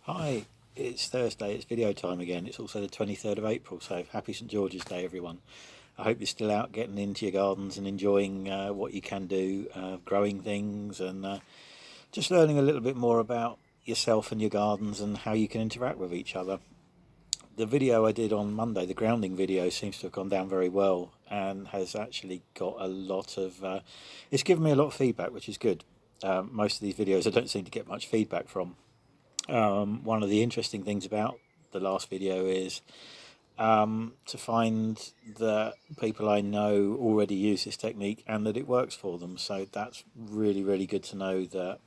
Hi, it's Thursday, it's video time again. It's also the 23rd of April, so happy St George's Day, everyone. I hope you're still out getting into your gardens and enjoying what you can do, growing things, and just learning a little bit more about yourself and your gardens and how you can interact with each other. The video I did on Monday, the grounding video, seems to have gone down very well and has actually got a lot of. It's given me a lot of feedback, which is good. Most of these videos I don't seem to get much feedback from. One of the interesting things about the last video is to find that people I know already use this technique and that it works for them. So that's really, really good to know that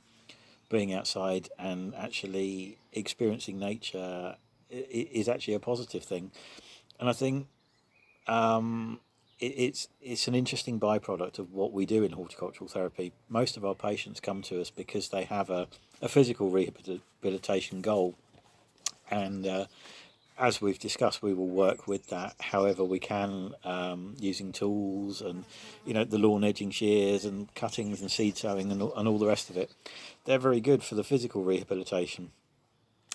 being outside and actually experiencing nature is actually a positive thing. And I think it's an interesting byproduct of what we do in horticultural therapy. Most of our patients come to us because they have a physical rehabilitation goal, and as we've discussed, we will work with that however we can, using tools and the lawn edging shears and cuttings and seed sowing and all the rest of it. They're very good for the physical rehabilitation.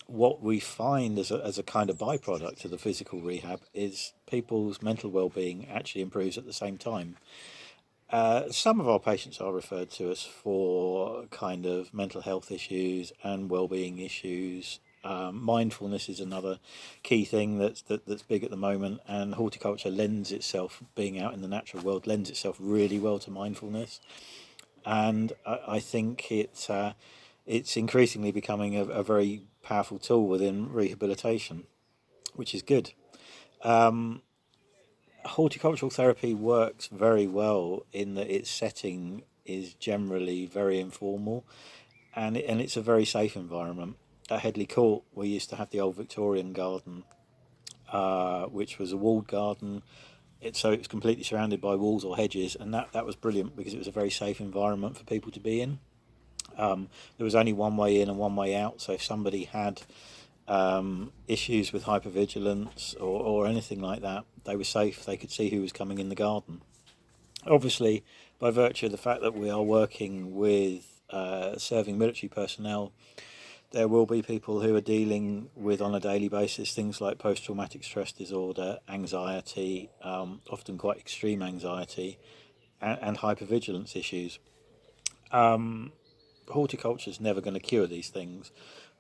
What we find as a kind of byproduct of the physical rehab is people's mental well-being actually improves at the same time. Some of our patients are referred to us for kind of mental health issues and well-being issues. Mindfulness is another key thing that's big at the moment, and horticulture lends itself, being out in the natural world, lends itself really well to mindfulness. And I think it's increasingly becoming a very powerful tool within rehabilitation, which is good. Horticultural therapy works very well in that its setting is generally very informal, and it's a very safe environment. At Headley Court, we used to have the old Victorian garden, which was a walled garden. So it was completely surrounded by walls or hedges, and that was brilliant because it was a very safe environment for people to be in. There was only one way in and one way out, so if somebody had issues with hypervigilance or anything like that, they were safe. They could see who was coming in the garden. Obviously, by virtue of the fact that we are working with serving military personnel, there will be people who are dealing with on a daily basis things like post-traumatic stress disorder, anxiety, often quite extreme anxiety, and hypervigilance issues. Horticulture is never going to cure these things,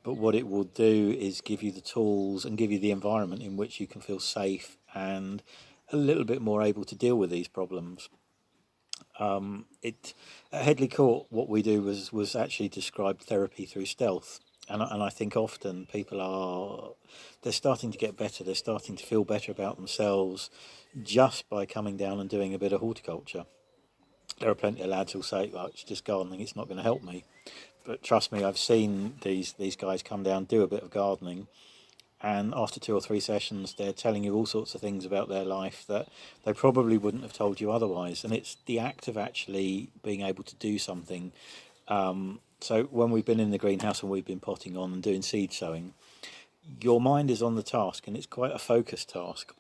but what it will do is give you the tools and give you the environment in which you can feel safe and a little bit more able to deal with these problems. It At Headley Court, what we do was actually describe therapy through stealth, and I think often people they're starting to get better. They're starting to feel better about themselves just by coming down and doing a bit of horticulture. There are plenty of lads who'll say, "Well, it's just gardening; it's not going to help me." But trust me, I've seen these guys come down, do a bit of gardening, and after two or three sessions, they're telling you all sorts of things about their life that they probably wouldn't have told you otherwise. And it's the act of actually being able to do something. So when we've been in the greenhouse and we've been potting on and doing seed sowing, your mind is on the task, and it's quite a focused task.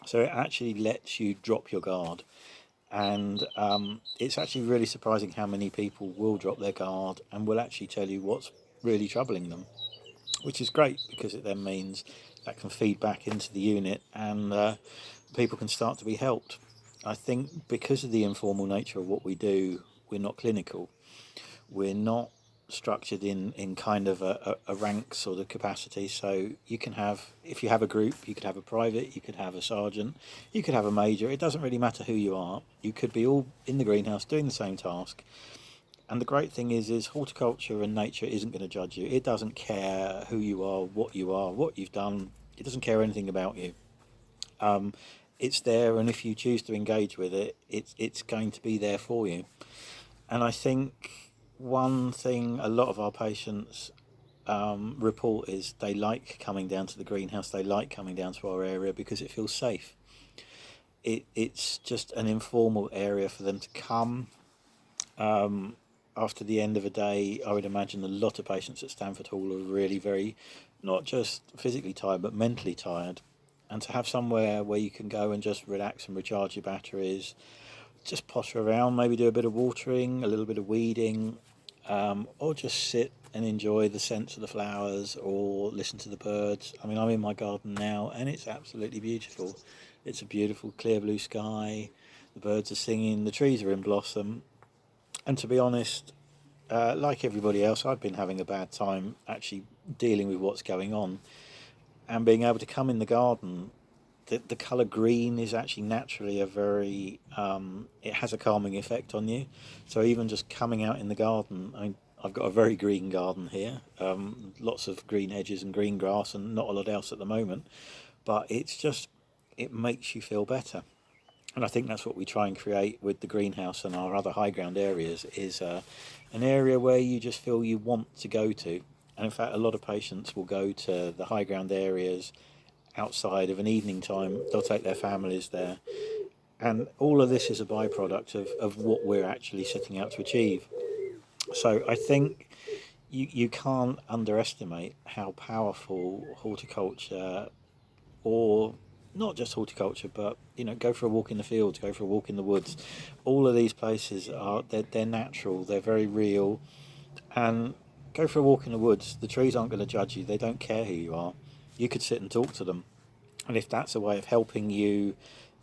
So it actually lets you drop your guard. And it's actually really surprising how many people will drop their guard and will actually tell you what's really troubling them, which is great because it then means that can feed back into the unit, and people can start to be helped. I think because of the informal nature of what we do, we're not clinical. We're not structured in kind of a rank sort of capacity. So you can have, if you have a group, you could have a private, you could have a sergeant, you could have a major. It doesn't really matter who you are. You could be all in the greenhouse doing the same task. And the great thing is horticulture and nature isn't going to judge you. It doesn't care who you are, what you've done. It doesn't care anything about you. It's there, and if you choose to engage with it, it's going to be there for you. And I think one thing a lot of our patients report is they like coming down to the greenhouse. They like coming down to our area because it feels safe. It's just an informal area for them to come. After the end of a day, I would imagine a lot of patients at Stanford Hall are really very, not just physically tired, but mentally tired. And to have somewhere where you can go and just relax and recharge your batteries, just potter around, maybe do a bit of watering, a little bit of weeding, or just sit and enjoy the scents of the flowers or listen to the birds. I mean, I'm in my garden now and it's absolutely beautiful. It's a beautiful clear blue sky, the birds are singing, the trees are in blossom, and to be honest, like everybody else, I've been having a bad time actually dealing with what's going on, and being able to come in the garden. The colour green is actually naturally a very it has a calming effect on you. So even just coming out in the garden, I've got a very green garden here, lots of green hedges and green grass and not a lot else at the moment, but it makes you feel better. And I think that's what we try and create with the greenhouse and our other high ground areas, is an area where you just feel you want to go to. And in fact, a lot of patients will go to the high ground areas outside of an evening time. They'll take their families there. And all of this is a byproduct of what we're actually setting out to achieve. So I think you can't underestimate how powerful horticulture, or not just horticulture, but go for a walk in the fields, go for a walk in the woods. All of these places they're natural, they're very real, and go for a walk in the woods. The trees aren't going to judge you. They don't care who you are. You could sit and talk to them, and if that's a way of helping you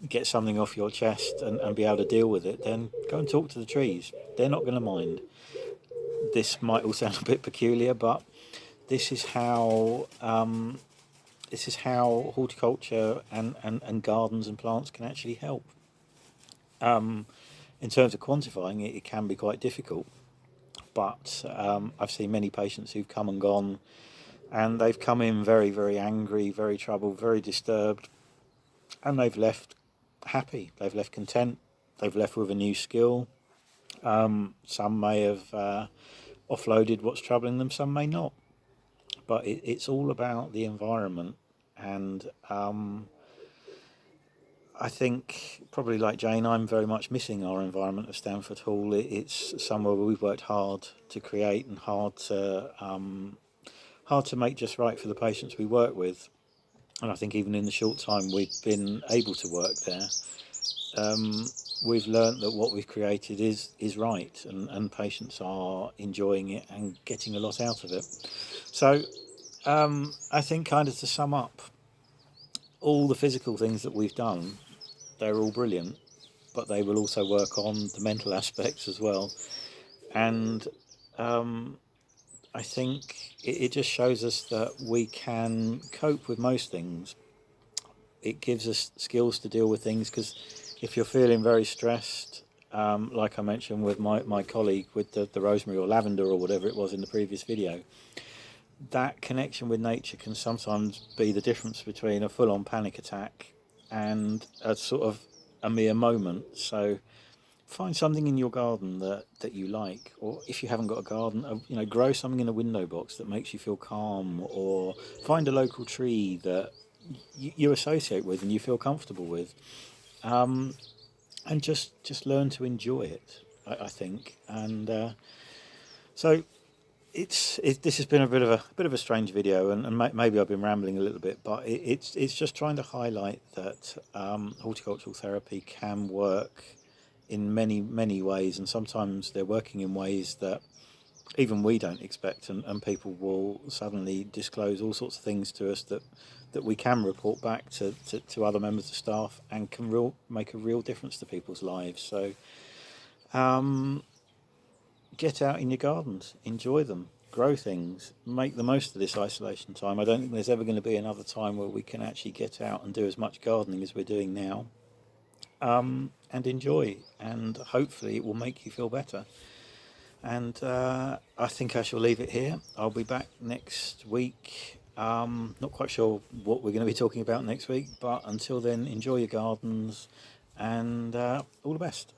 get something off your chest and be able to deal with it, then go and talk to the trees. They're not going to mind. This might all sound a bit peculiar, but this is how horticulture and gardens and plants can actually help. In terms of quantifying it, it can be quite difficult, but I've seen many patients who've come and gone, and they've come in very, very angry, very troubled, very disturbed, and they've left happy, they've left content, they've left with a new skill. Some may have offloaded what's troubling them, some may not, but it's all about the environment. And I think, probably like Jane, I'm very much missing our environment of Stanford Hall. It's somewhere where we've worked hard to create and hard to make just right for the patients we work with. And I think even in the short time we've been able to work there, we've learnt that what we've created is right, and patients are enjoying it and getting a lot out of it. So I think, kind of to sum up, all the physical things that we've done, they're all brilliant, but they will also work on the mental aspects as well. And I think it just shows us that we can cope with most things. It gives us skills to deal with things, because if you're feeling very stressed, like I mentioned with my colleague with the rosemary or lavender or whatever it was in the previous video, that connection with nature can sometimes be the difference between a full-on panic attack and a sort of a mere moment. So find something in your garden that you like, or if you haven't got a garden, grow something in a window box that makes you feel calm, or find a local tree that you associate with and you feel comfortable with, and just learn to enjoy it, I think. And so this has been a bit of a strange video, and maybe I've been rambling a little bit, but it's just trying to highlight that horticultural therapy can work in many ways, and sometimes they're working in ways that even we don't expect, and people will suddenly disclose all sorts of things to us that we can report back to other members of staff, and can make a real difference to people's lives. So get out in your gardens, enjoy them, grow things, make the most of this isolation time. I don't think there's ever going to be another time where we can actually get out and do as much gardening as we're doing now, and enjoy, and hopefully it will make you feel better. And I think I shall leave it here. I'll be back next week. Not quite sure what we're going to be talking about next week, but until then, enjoy your gardens, and all the best.